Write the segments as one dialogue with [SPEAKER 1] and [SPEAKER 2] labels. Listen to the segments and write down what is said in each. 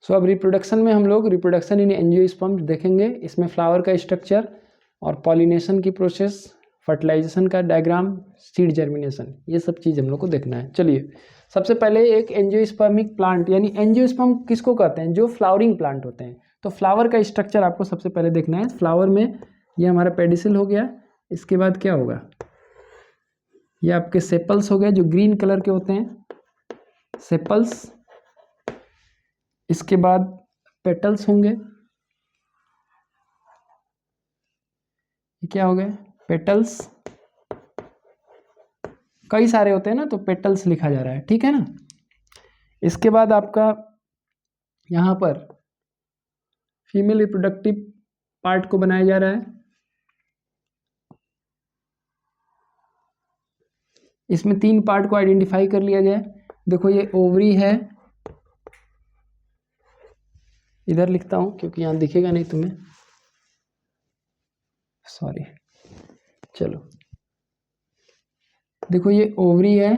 [SPEAKER 1] सो अब रिप्रोडक्शन में हम लोग रिप्रोडक्शन इन एंजियोस्पर्म देखेंगे। इसमें फ्लावर का स्ट्रक्चर और पॉलिनेशन की प्रोसेस, फर्टिलाइजेशन का डायग्राम, सीड जर्मिनेशन, ये सब चीज़ हम लोग को देखना है। चलिए सबसे पहले एक एंजियोस्पर्मिक प्लांट, यानी एंजियोस्पर्म किसको कहते हैं, जो फ्लावरिंग प्लांट होते हैं। तो फ्लावर का स्ट्रक्चर आपको सबसे पहले देखना है। फ्लावर में ये हमारा पेडिसिल हो गया, इसके बाद क्या होगा, ये आपके सेपल्स हो गए जो ग्रीन कलर के होते हैं, सेपल्स। इसके बाद पेटल्स होंगे, ये क्या हो गए, पेटल्स। कई सारे होते हैं ना, तो पेटल्स लिखा जा रहा है, ठीक है ना। इसके बाद आपका यहाँ पर फीमेल रिप्रोडक्टिव पार्ट को बनाया जा रहा है। इसमें 3 पार्ट को आइडेंटिफाई कर लिया जाए। देखो ये ओवरी है, इधर लिखता हूँ क्योंकि यहाँ दिखेगा नहीं तुम्हें, सॉरी। चलो देखो ये ओवरी है,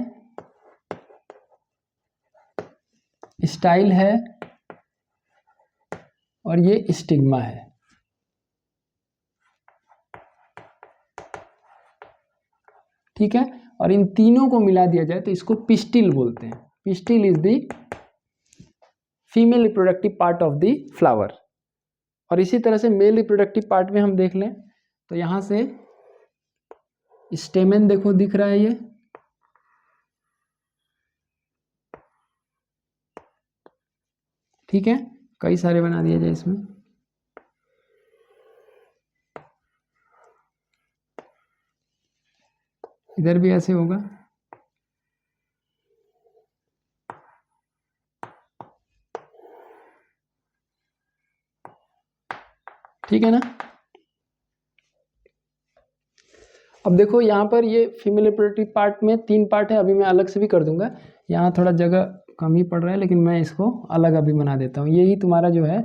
[SPEAKER 1] स्टाइल है, और ये स्टिग्मा है। ठीक है, और इन तीनों को मिला दिया जाए तो इसको पिस्टिल बोलते हैं। Pistil is the female reproductive part of the flower. और इसी तरह से मेल रिप्रोडक्टिव पार्ट में हम देख लें तो यहाँ से स्टेमेन देखो दिख रहा है, ये ठीक है, कई सारे बना दिया जाए इसमें। इधर भी ऐसे होगा, ठीक है ना। अब देखो यहाँ पर ये फीमेल रिप्रोडक्टिव पार्ट में 3 पार्ट है, अभी मैं अलग से भी कर दूंगा, यहाँ थोड़ा जगह कम ही पड़ रहा है, लेकिन मैं इसको अलग अभी बना देता हूँ। यही तुम्हारा जो है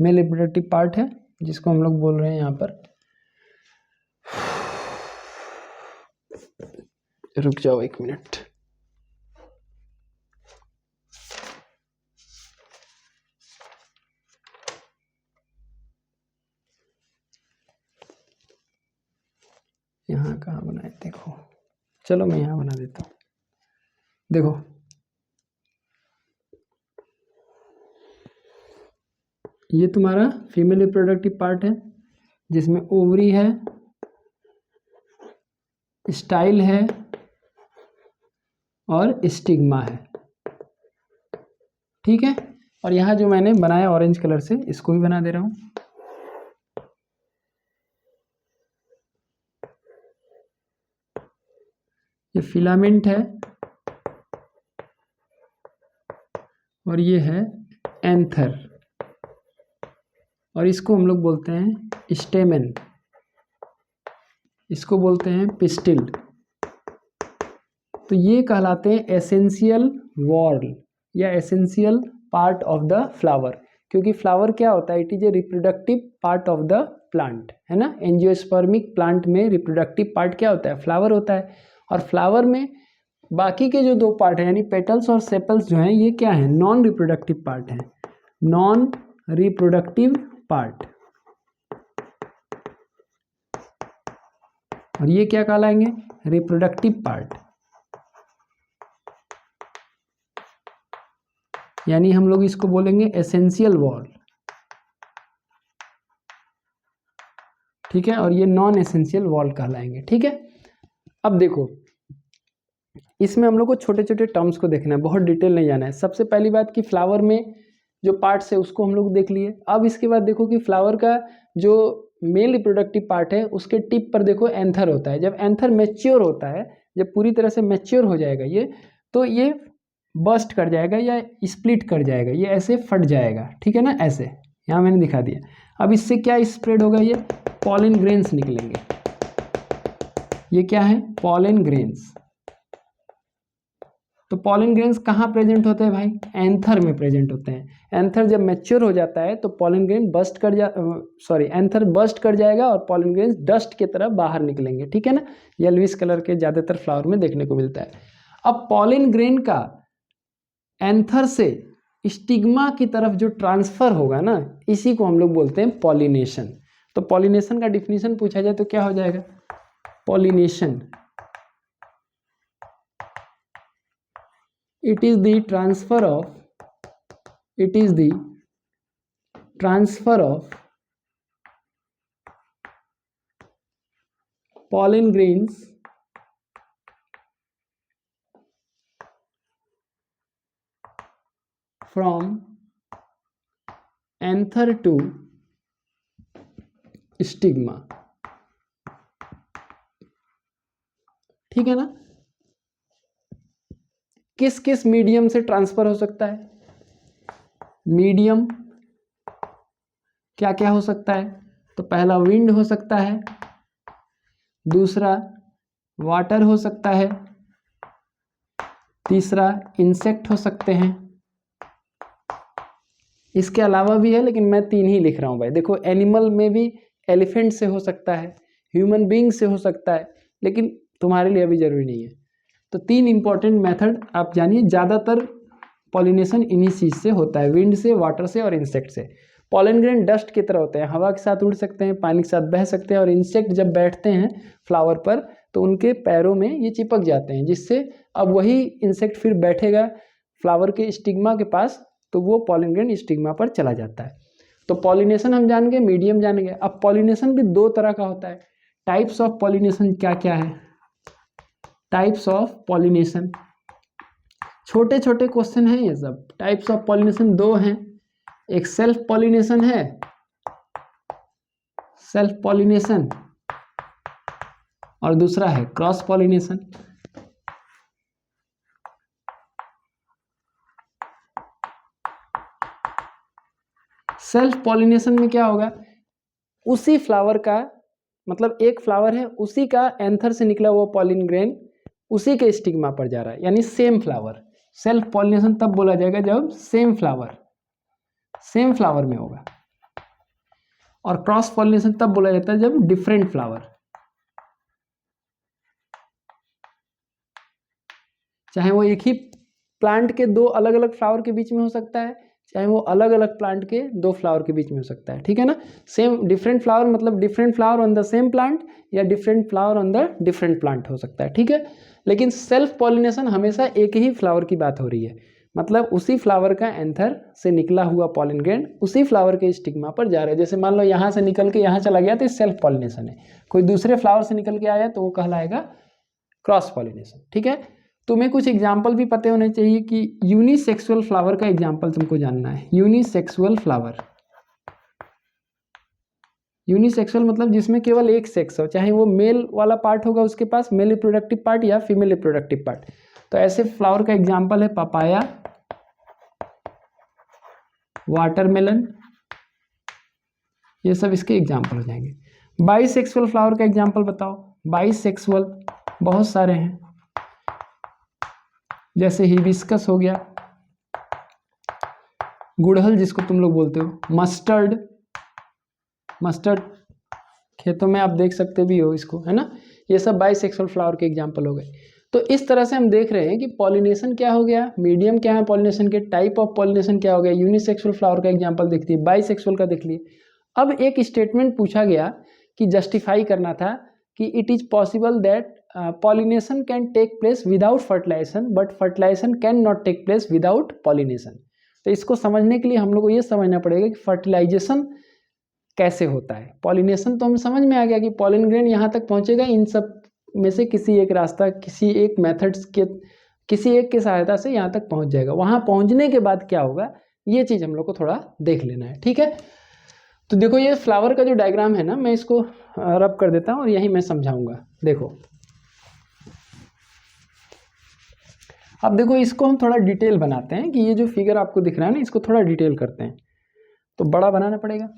[SPEAKER 1] मेल रिप्रोडक्टिव पार्ट है, जिसको हम लोग बोल रहे हैं यहाँ पर, रुक जाओ 1 मिनट। यहाँ कहाँ बनाए, देखो, चलो मैं यहाँ बना देता हूँ। देखो ये तुम्हारा फीमेल रिप्रोडक्टिव पार्ट है, जिसमें ओवरी है, स्टाइल है और स्टिग्मा है, ठीक है। और यहाँ जो मैंने बनाया ऑरेंज कलर से, इसको भी बना दे रहा हूँ। ये फिलामेंट है और ये है एंथर, और इसको हम लोग बोलते हैं स्टेमेन, इसको बोलते हैं पिस्टिल। तो ये कहलाते हैं एसेंशियल वॉल या essential part of the flower, क्योंकि फ्लावर क्या होता है, it is a reproductive part of the plant, है ना। एंजियोस्पर्मिक प्लांट में रिप्रोडक्टिव पार्ट क्या होता है, फ्लावर होता है। और फ्लावर में बाकी के जो 2 पार्ट है, यानी पेटल्स और सेपल्स जो हैं, ये क्या है, नॉन रिप्रोडक्टिव पार्ट है, नॉन रिप्रोडक्टिव पार्ट। और ये क्या कहलाएंगे, रिप्रोडक्टिव पार्ट। यानी हम लोग इसको बोलेंगे एसेंशियल वॉल, ठीक है, और ये नॉन एसेंशियल वॉल कहलाएंगे, ठीक है। अब देखो इसमें हम लोग को छोटे छोटे टर्म्स को देखना है, बहुत डिटेल नहीं जाना है। सबसे पहली बात कि फ्लावर में जो पार्ट्स है उसको हम लोग देख लिए। अब इसके बाद देखो कि फ्लावर का जो मेल रिप्रोडक्टिव पार्ट है, उसके टिप पर देखो एंथर होता है। जब एंथर मैच्योर होता है, जब पूरी तरह से मैच्योर हो जाएगा ये, तो ये बस्ट कर जाएगा या स्प्लिट कर जाएगा, ये ऐसे फट जाएगा, ठीक है ना, ऐसे। यहाँ मैंने दिखा दिया। अब इससे क्या स्प्रेड होगा, ये पॉलन ग्रेन्स निकलेंगे। ये क्या है, पॉलन ग्रेन्स। तो पॉलन ग्रेन्स कहाँ प्रेजेंट होते हैं भाई, एंथर में प्रेजेंट होते हैं। एंथर जब मैच्योर हो जाता है तो पॉलन ग्रेन बस्ट कर एंथर बस्ट कर जाएगा और पॉलन ग्रेन्स डस्ट की तरह बाहर निकलेंगे, ठीक है ना। येलोइश कलर के ज़्यादातर फ्लावर में देखने को मिलता है। अब पॉलन ग्रेन का एंथर से स्टिग्मा की तरफ जो ट्रांसफर होगा ना, इसी को हम लोग बोलते हैं पॉलिनेशन। तो पॉलिनेशन का डिफिनीशन पूछा जाए तो क्या हो जाएगा? Pollination it is the transfer of pollen grains from anther to stigma। ठीक है ना? किस किस मीडियम से ट्रांसफर हो सकता है? मीडियम क्या क्या हो सकता है? तो पहला विंड हो सकता है, दूसरा वाटर हो सकता है, तीसरा इंसेक्ट हो सकते हैं। इसके अलावा भी है, लेकिन मैं 3 ही लिख रहा हूँ भाई। देखो, एनिमल में भी एलिफेंट से हो सकता है, ह्यूमन बीइंग से हो सकता है, लेकिन तुम्हारे लिए अभी जरूरी नहीं है। तो 3 इंपॉर्टेंट मेथड आप जानिए। ज़्यादातर पॉलिनेशन इन्हीं चीज़ से होता है, विंड से, वाटर से और इंसेक्ट से। पॉलन ग्रेन डस्ट की तरह होते हैं, हवा के साथ उड़ सकते हैं, पानी के साथ बह सकते हैं, और इंसेक्ट जब बैठते हैं फ्लावर पर तो उनके पैरों में ये चिपक जाते हैं, जिससे अब वही इंसेक्ट फिर बैठेगा फ्लावर के स्टिग्मा के पास, तो वो पॉलन ग्रेन स्टिग्मा पर चला जाता है। तो पॉलिनेशन हम जान गए, मीडियम जान गए। अब पॉलिनेशन भी 2 तरह का होता है। टाइप्स ऑफ पॉलिनेशन क्या क्या है? टाइप्स ऑफ पॉलिनेशन, छोटे छोटे क्वेश्चन हैं ये सब। टाइप्स ऑफ पॉलिनेशन 2 हैं। एक सेल्फ पॉलिनेशन है, सेल्फ पॉलिनेशन, और दूसरा है क्रॉस पॉलिनेशन। सेल्फ पॉलिनेशन में क्या होगा? उसी फ्लावर का, मतलब एक फ्लावर है, उसी का एंथर से निकला हुआ पॉलिन ग्रेन उसी के स्टिग्मा पर जा रहा है, यानी सेम फ्लावर। सेल्फ पॉलिनेशन तब बोला जाएगा जब सेम फ्लावर में होगा। और क्रॉस पॉलिनेशन तब बोला जाता है जब डिफरेंट फ्लावर, चाहे वो एक ही प्लांट के 2 अलग अलग फ्लावर के बीच में हो सकता है, चाहे वो अलग अलग प्लांट के 2 फ्लावर के बीच में हो सकता है। ठीक है ना? सेम डिफरेंट फ्लावर मतलब different flower on the same plant, या different flower on the different plant हो सकता है। ठीक है? लेकिन सेल्फ पॉलिनेशन हमेशा एक ही फ्लावर की बात हो रही है, मतलब उसी फ्लावर का एंथर से निकला हुआ पॉलन ग्रेन उसी फ्लावर के स्टिग्मा पर जा रहा है। जैसे मान लो यहाँ से निकल के यहाँ चला गया तो सेल्फ पॉलिनेशन है, कोई दूसरे फ्लावर से निकल के आया तो वो कहलाएगा क्रॉस पॉलिनेशन। ठीक है? तुम्हें कुछ एग्जाम्पल भी पते होने चाहिए कि यूनिसेक्सुअल फ्लावर का एग्जाम्पल तुमको जानना है। यूनिसेक्सुअल फ्लावर, यूनिसेक्सुअल मतलब जिसमें केवल एक सेक्स हो, चाहे वो मेल वाला पार्ट होगा उसके पास, मेल रिप्रोडक्टिव पार्ट, या फीमेल रिप्रोडक्टिव पार्ट। तो ऐसे फ्लावर का एग्जाम्पल है पपाया, वाटरमेलन, ये सब इसके एग्जाम्पल हो जाएंगे। बाइसेक्सुअल फ्लावर का एग्जाम्पल बताओ। बाइसेक्सुअल बहुत सारे हैं, जैसे हिबिस्कस हो गया, गुड़हल जिसको तुम लोग बोलते हो, मस्टर्ड, मस्टर्ड खेतों में आप देख सकते भी हो इसको, है ना? ये सब बाइसेक्सुअल फ्लावर के एग्जाम्पल हो गए। तो इस तरह से हम देख रहे हैं कि पॉलिनेशन क्या हो गया, मीडियम क्या है पॉलिनेशन के, टाइप ऑफ पॉलिनेशन क्या हो गया, यूनिसेक्सुअल फ्लावर का एग्जाम्पल देख लिए, बाइसेक्सुअल का देख लिए। अब एक स्टेटमेंट पूछा गया कि जस्टिफाई करना था कि it is possible that pollination can take place without fertilization but fertilization can not take place without pollination। तो इसको समझने के लिए हम लोग को ये समझना पड़ेगा कि फर्टिलाइजेशन कैसे होता है। पॉलिनेशन तो हमें समझ में आ गया कि पॉलन ग्रेन यहाँ तक पहुँचेगा, इन सब में से किसी एक रास्ता, किसी एक मेथड्स के, किसी एक की सहायता से यहाँ तक पहुँच जाएगा। वहाँ पहुँचने के बाद क्या होगा, ये चीज़ हम लोग को थोड़ा देख लेना है। ठीक है? तो देखो, ये फ्लावर का जो डायग्राम है ना, मैं इसको रब कर देता हूँ और यही मैं समझाऊंगा। देखो, अब देखो, इसको हम थोड़ा डिटेल बनाते हैं कि ये जो फिगर आपको दिख रहा है ना, इसको थोड़ा डिटेल करते हैं। तो बड़ा बनाना पड़ेगा।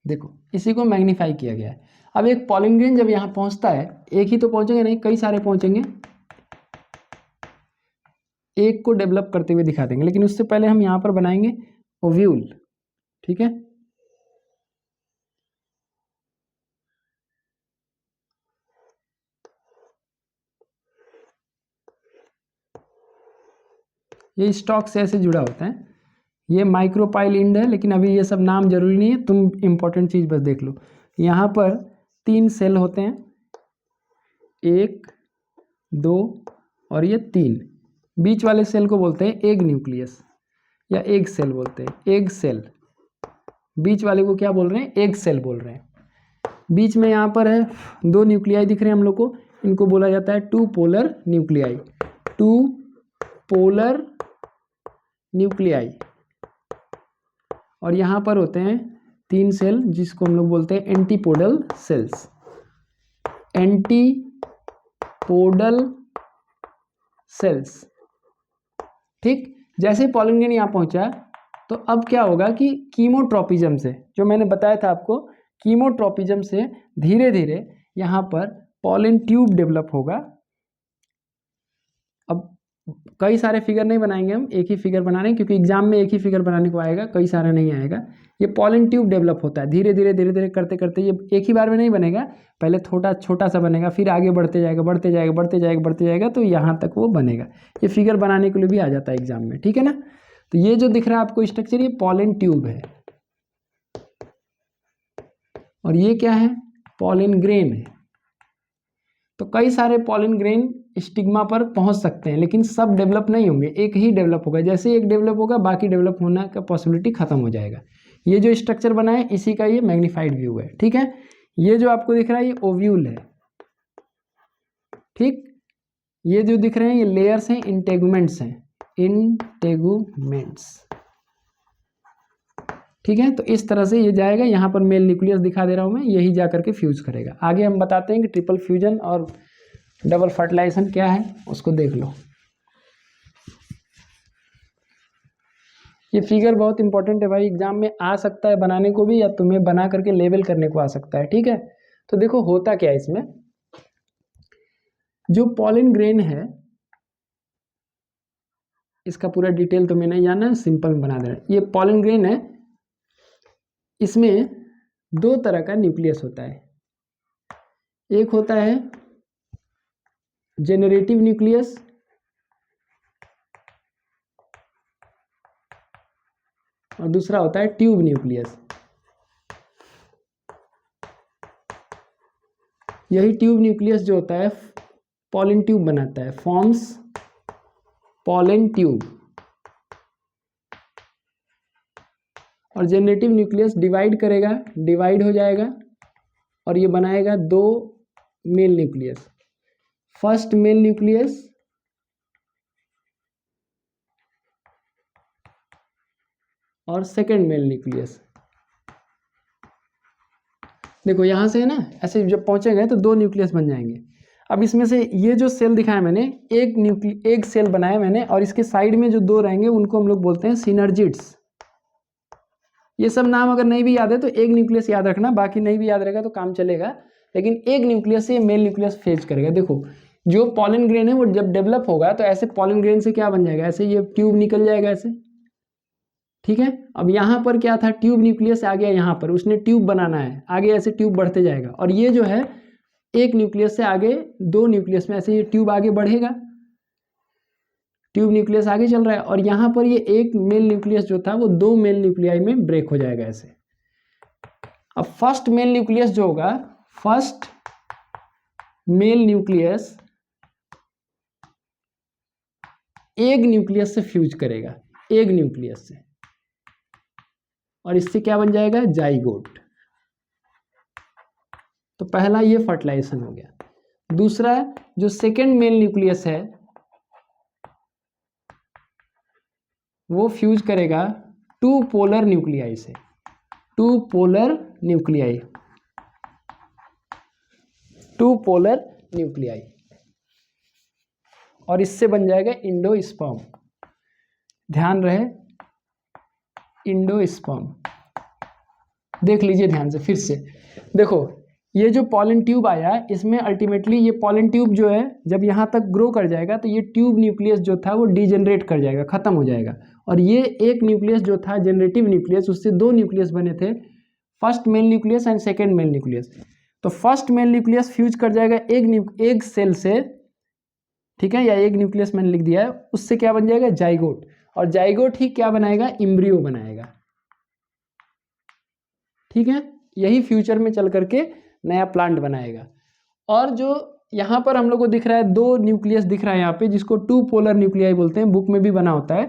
[SPEAKER 1] देखो, इसी को मैग्नीफाई किया गया है। अब एक पॉलन ग्रेन जब यहाँ पहुँचता है, एक ही तो पहुँचेंगे नहीं, कई सारे पहुँचेंगे, एक को डेवलप करते हुए दिखा देंगे। लेकिन उससे पहले हम यहाँ पर बनाएंगे ओव्यूल। ठीक है। ये स्टॉक से ऐसे जुड़ा होता है। ये माइक्रोपाइल इंड है, लेकिन अभी ये सब नाम जरूरी नहीं है, तुम इंपॉर्टेंट चीज बस देख लो। यहाँ पर 3 सेल होते हैं, 1 2 और ये 3। बीच वाले सेल को बोलते हैं एग न्यूक्लियस या एग सेल बोलते हैं, एग सेल। बीच वाले को क्या बोल रहे हैं? एग सेल बोल रहे हैं। बीच में यहाँ पर है 2 न्यूक्लियाई दिख रहे हैं हम लोग को, इनको बोला जाता है 2 पोलर न्यूक्लियाई, 2 पोलर न्यूक्लियाई। और यहाँ पर होते हैं 3 सेल जिसको हम लोग बोलते हैं एंटीपोडल सेल्स, एंटीपोडल सेल्स। ठीक, जैसे पॉलन ग्रेन यहाँ पहुंचा तो अब क्या होगा कि कीमोट्रोपिज्म से, जो मैंने बताया था आपको, कीमोट्रोपिज्म से धीरे धीरे यहाँ पर पॉलन ट्यूब डेवलप होगा। अब कई सारे फिगर नहीं बनाएंगे हम, एक ही फिगर बना रहे हैं क्योंकि एग्जाम में एक ही फिगर बनाने को आएगा, कई सारा नहीं आएगा। ये पॉलन ट्यूब डेवलप होता है धीरे धीरे करते करते, ये एक ही बार में नहीं बनेगा, पहले छोटा सा बनेगा, फिर आगे बढ़ते जाएगा तो यहाँ तक वो बनेगा। ये फिगर बनाने के लिए भी आ जाता है एग्जाम में, ठीक है ना। तो ये जो दिख रहा है आपको स्ट्रक्चर, ये पॉलन ट्यूब है। और ये क्या है? पॉलन ग्रेन है। तो कई सारे पॉलन ग्रेन स्टिग्मा पर पहुंच सकते हैं, लेकिन सब डेवलप नहीं होंगे, एक ही डेवलप होगा। जैसे एक डेवलप होगा बाकी डेवलप होने का पॉसिबिलिटी खत्म हो जाएगा। ये जो स्ट्रक्चर बना है इसी का ये मैग्नीफाइड व्यू है, ठीक है। ये जो आपको दिख रहा है ये ओव्यूल है, ठीक। ये जो दिख रहे हैं ये लेयर्स हैं, इंटेगुमेंट्स हैं, इंटेगुमेंट्स, ठीक है। तो इस तरह से ये जाएगा, यहाँ पर मेल न्यूक्लियस दिखा दे रहा हूँ मैं, यही जा करके फ्यूज करेगा। आगे हम बताते हैं कि ट्रिपल फ्यूजन और डबल फर्टिलाइजेशन क्या है, उसको देख लो। ये फिगर बहुत इंपॉर्टेंट है भाई, एग्जाम में आ सकता है बनाने को भी, या तुम्हें बना करके लेबल करने को आ सकता है, ठीक है। तो देखो होता क्या है इसमें, जो पॉलन ग्रेन है इसका पूरा डिटेल तुम्हें नहीं जानना है, सिंपल में बना देना। ये पॉलन ग्रेन है, इसमें 2 तरह का न्यूक्लियस होता है। एक होता है जेनरेटिव न्यूक्लियस और दूसरा होता है ट्यूब न्यूक्लियस। यही ट्यूब न्यूक्लियस जो होता है पॉलन ट्यूब बनाता है, फॉर्म्स पॉलन ट्यूब। और जेनरेटिव न्यूक्लियस डिवाइड करेगा, डिवाइड हो जाएगा और ये बनाएगा 2 mail nucleus, first male nucleus और सेकंड मेल न्यूक्लियस। देखो यहाँ से है ना, ऐसे जब पहुंचेंगे तो 2 न्यूक्लियस बन जाएंगे। अब इसमें से ये जो सेल दिखाया मैंने, एक सेल बनाया मैंने, और इसके साइड में जो 2 रहेंगे उनको हम लोग बोलते हैं सिनर्जिड्स। ये सब नाम अगर नहीं भी याद है तो एक न्यूक्लियस याद रखना, बाकी नहीं भी याद रहेगा तो काम चलेगा, लेकिन एक न्यूक्लियस से मेल न्यूक्लियस फेज करेगा। देखो जो पॉलन ग्रेन है वो जब डेवलप होगा तो ऐसे पॉलन ग्रेन से क्या बन जाएगा, ऐसे ये ट्यूब निकल जाएगा ऐसे, ठीक है। अब यहाँ पर क्या था, ट्यूब न्यूक्लियस आ गया, यहाँ पर उसने ट्यूब बनाना है, आगे ऐसे ट्यूब बढ़ते जाएगा। और ये जो है एक न्यूक्लियस से आगे 2 न्यूक्लियस में ऐसे ये ट्यूब आगे बढ़ेगा, ट्यूब न्यूक्लियस आगे चल रहा है। और यहाँ पर ये एक मेल न्यूक्लियस जो था वो 2 मेल न्यूक्लियाई में ब्रेक हो जाएगा ऐसे। अब फर्स्ट मेल न्यूक्लियस जो होगा, first male nucleus egg nucleus से फ्यूज करेगा, एग न्यूक्लियस से, और इससे क्या बन जाएगा, जाइगोट। तो पहला ये फर्टिलाइजेशन हो गया। दूसरा जो सेकेंड मेल न्यूक्लियस है वो फ्यूज करेगा 2 पोलर न्यूक्लियाई से, 2 पोलर न्यूक्लियाई, 2 पोलर न्यूक्लियाई, और इससे बन जाएगा इंडोस्पर्म। ध्यान रहे, इंडोस्पर्म। देख लीजिए ध्यान से, फिर से देखो ये जो पॉलन ट्यूब आया इसमें अल्टीमेटली ये पॉलन ट्यूब जो है जब यहाँ तक ग्रो कर जाएगा तो ये ट्यूब न्यूक्लियस जो था वो डीजनरेट कर जाएगा, खत्म हो जाएगा। और ये एक न्यूक्लियस जो था जनरेटिव न्यूक्लियस, उससे दो न्यूक्लियस बने थे, first male nucleus and second mail nucleus. तो फर्स्ट मेल न्यूक्लियस फ्यूज कर जाएगा एक सेल से, ठीक है, या एक न्यूक्लियस मैंने लिख दिया है, उससे क्या बन जाएगा जाइगोट, और जाइगोट ही क्या बनाएगा इम्ब्रियो बनाएगा, ठीक है। यही फ्यूचर में चल करके नया प्लांट बनाएगा। और जो यहाँ पर हम लोग को दिख रहा है दो न्यूक्लियस दिख रहा है यहाँ पे, जिसको टू पोलर न्यूक्लियाई बोलते हैं, बुक में भी बना होता है।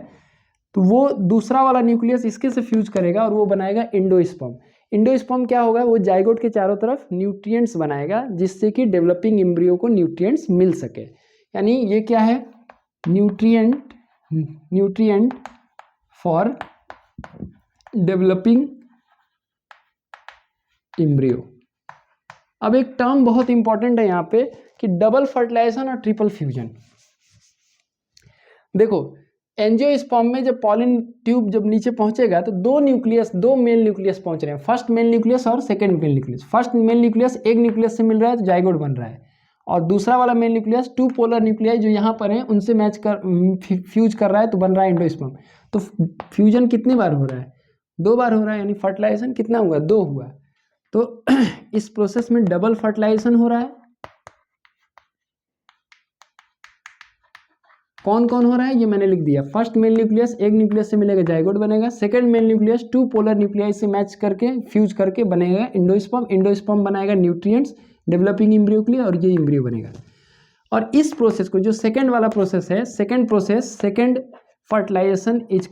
[SPEAKER 1] तो वो दूसरा वाला न्यूक्लियस इसके से फ्यूज करेगा और वो बनाएगा एंडोस्पर्म। एंडोस्पर्म क्या होगा, वो जाइगोट के चारों तरफ न्यूट्रिएंट्स बनाएगा, जिससे कि डेवलपिंग एम्ब्रियो को न्यूट्रिएंट्स मिल सके। यानी ये क्या है, न्यूट्रिएंट फॉर डेवलपिंग एम्ब्रियो। अब एक टर्म बहुत इंपॉर्टेंट है यहाँ पे कि डबल फर्टिलाइजेशन और ट्रिपल फ्यूजन। देखो एंजियोस्पर्म में जब पॉलिन ट्यूब जब नीचे पहुंचेगा तो दो मेल न्यूक्लियस पहुंच रहे हैं, फर्स्ट मेल न्यूक्लियस और second male nucleus. First male nucleus एक न्यूक्लियस से मिल रहा है तो जाइगोट बन रहा है, और दूसरा वाला male nucleus two polar nuclei जो यहाँ पर है उनसे फ्यूज कर रहा है तो बन रहा है एंडोस्पर्म। तो फ्यूजन कितनी बार हो रहा है, 2 बार हो रहा है, यानी फर्टिलाइजेशन कितना हुआ, 2 हुआ। तो इस प्रोसेस में डबल फर्टिलाइजेशन हो रहा है। कौन कौन हो रहा है ये मैंने लिख दिया। फर्स्ट मेल न्यूक्लियस एक न्यूक्लियस से मिलेगा जाइगोट बनेगा, second male nucleus two polar nuclei से मैच करके फ्यूज करके बनेगा एंडोस्पर्म, एंडोस्पर्म बनाएगा न्यूट्रिएंट्स डेवलपिंग एम्ब्रियो के लिए, और ये एम्ब्रियो बनेगा। और इस प्रोसेस को जो सेकंड वाला प्रोसेस है, second fertilisation is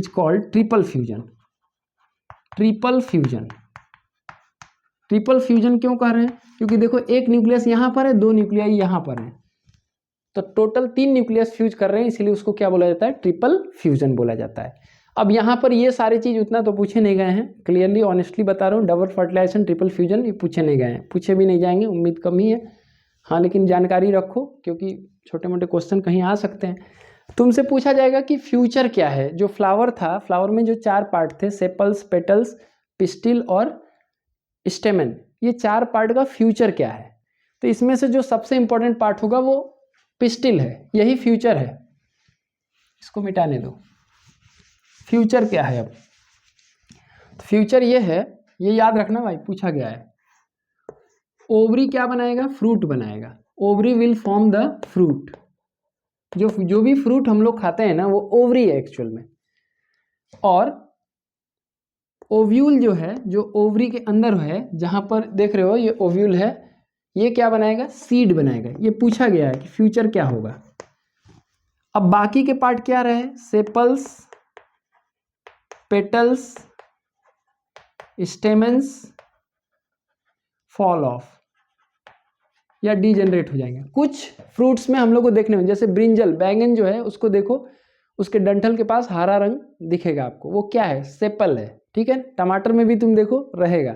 [SPEAKER 1] called triple fusion. Triple fusion क्यों कह रहे हैं, क्योंकि देखो एक न्यूक्लियस यहाँ पर है, 2 न्यूक्लियाई यहाँ पर है, तो टोटल 3 न्यूक्लियस फ्यूज कर रहे हैं, इसलिए उसको क्या बोला जाता है, ट्रिपल फ्यूजन बोला जाता है। अब यहाँ पर ये सारी चीज उतना तो पूछे नहीं गए हैं, क्लियरली ऑनेस्टली बता रहा हूँ, डबल फर्टिलाइजेशन ट्रिपल फ्यूजन ये पूछे नहीं गए हैं, पूछे भी नहीं जाएंगे, उम्मीद कम ही है। हाँ लेकिन जानकारी रखो क्योंकि छोटे मोटे क्वेश्चन कहीं आ सकते हैं। तुमसे पूछा जाएगा कि फ्यूचर क्या है। जो फ्लावर था, फ्लावर में जो 4 पार्ट थे, सेपल्स, पेटल्स, पिस्टिल और स्टेमन, ये 4 पार्ट का फ्यूचर क्या है। तो इसमें से जो सबसे इंपॉर्टेंट पार्ट होगा वो पिस्टिल है, यही फ्यूचर है, इसको मिटाने दो। फ्यूचर क्या है, अब फ्यूचर ये है, ये याद रखना भाई, पूछा गया है। ओवरी क्या बनाएगा, फ्रूट बनाएगा, ovary will form the fruit. जो भी फ्रूट हम लोग खाते हैं ना वो ओवरी है एक्चुअल में। और ओव्यूल जो है, जो ओवरी के अंदर है, जहां पर देख रहे हो ये ओव्यूल है, ये क्या बनाएगा, सीड बनाएगा। ये पूछा गया है कि फ्यूचर क्या होगा। अब बाकी के पार्ट क्या रहे, sepals, petals, stamens fall of या डीजेनरेट हो जाएंगे। कुछ फ्रूट्स में हम लोग को देखने में, जैसे ब्रिंजल, बैंगन जो है उसको देखो, उसके डंठल के पास हरा रंग दिखेगा आपको, वो क्या है, सेपल है, ठीक है। टमाटर में भी तुम देखो रहेगा,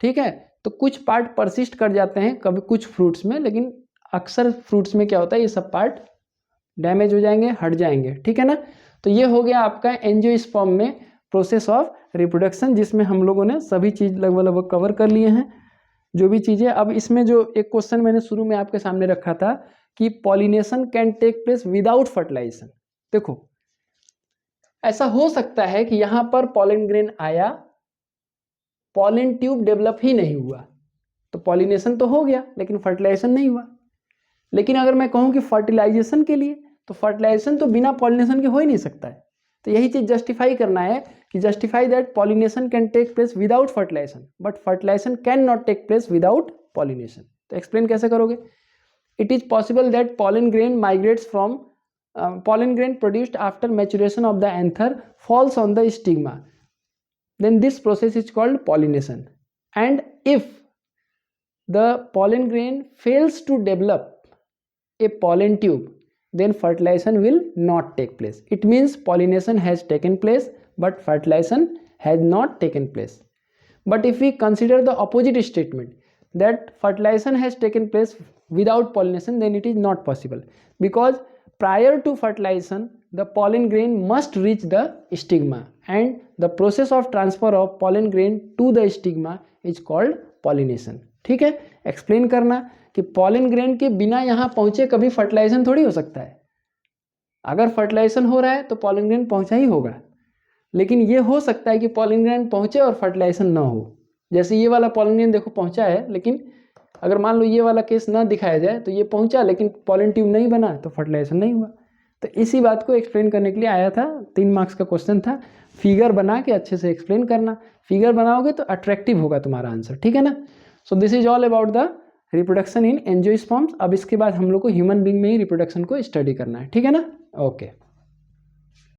[SPEAKER 1] ठीक है। तो कुछ पार्ट परसिस्ट कर जाते हैं कभी कुछ फ्रूट्स में, लेकिन अक्सर फ्रूट्स में क्या होता है, ये सब पार्ट डैमेज हो जाएंगे, हट जाएंगे, ठीक है ना। तो ये हो गया आपका एंजियोस्पर्म में प्रोसेस ऑफ रिप्रोडक्शन, जिसमें हम लोगों ने सभी चीज लगभग कवर कर लिए हैं, जो भी चीजें। अब इसमें जो एक क्वेश्चन मैंने शुरू में आपके सामने रखा था कि pollination can take place without fertilisation. देखो ऐसा हो सकता है कि यहां पर पॉलन ग्रेन आया, पॉलन ट्यूब डेवलप ही नहीं हुआ, तो पॉलिनेशन तो हो गया लेकिन फर्टिलाइजेशन नहीं हुआ। लेकिन अगर मैं कहूं कि फर्टिलाइजेशन के लिए, तो फर्टिलाइजेशन तो बिना पॉलिनेशन के हो ही नहीं सकता है। तो यही चीज जस्टिफाई करना है कि justify that pollination can take place without fertilisation but fertilisation can not take place without pollination. तो एक्सप्लेन कैसे करोगे, it is possible that pollen grain migrates from pollen grain produced after maturation of the anther falls on the stigma, then this process is called pollination. And if the pollen grain fails to develop a pollen tube, then fertilization will not take place. It means pollination has taken place but fertilization has not taken place. But if we consider the opposite statement that fertilization has taken place without pollination, then it is not possible, because prior to fertilization the pollen grain must reach the stigma and the process of transfer of pollen grain to the stigma is called pollination। ठीक है, explain करना कि pollen grain के बिना यहाँ पहुँचे कभी fertilisation थोड़ी हो सकता है। अगर फर्टिलाइजेशन हो रहा है तो pollen grain पहुँचा ही होगा, लेकिन ये हो सकता है कि pollen grain पहुँचे और फर्टिलाइजेशन ना हो। जैसे ये वाला pollen grain देखो पहुँचा है, लेकिन अगर मान लो ये वाला केस ना दिखाया जाए तो ये पहुँचा लेकिन pollen ट्यूब नहीं बना तो फर्टिलाइजेशन नहीं हुआ। तो इसी बात को एक्सप्लेन करने के लिए आया था, 3 मार्क्स का क्वेश्चन था। फिगर बना के अच्छे से एक्सप्लेन करना, फिगर बनाओगे तो अट्रैक्टिव होगा तुम्हारा आंसर। ठीक है ना। So this is all about the reproduction in angiosperms. अब इसके बाद हम लोग को ह्यूमन बींग में ही रिप्रोडक्शन को स्टडी करना है। ठीक है ना। ओके।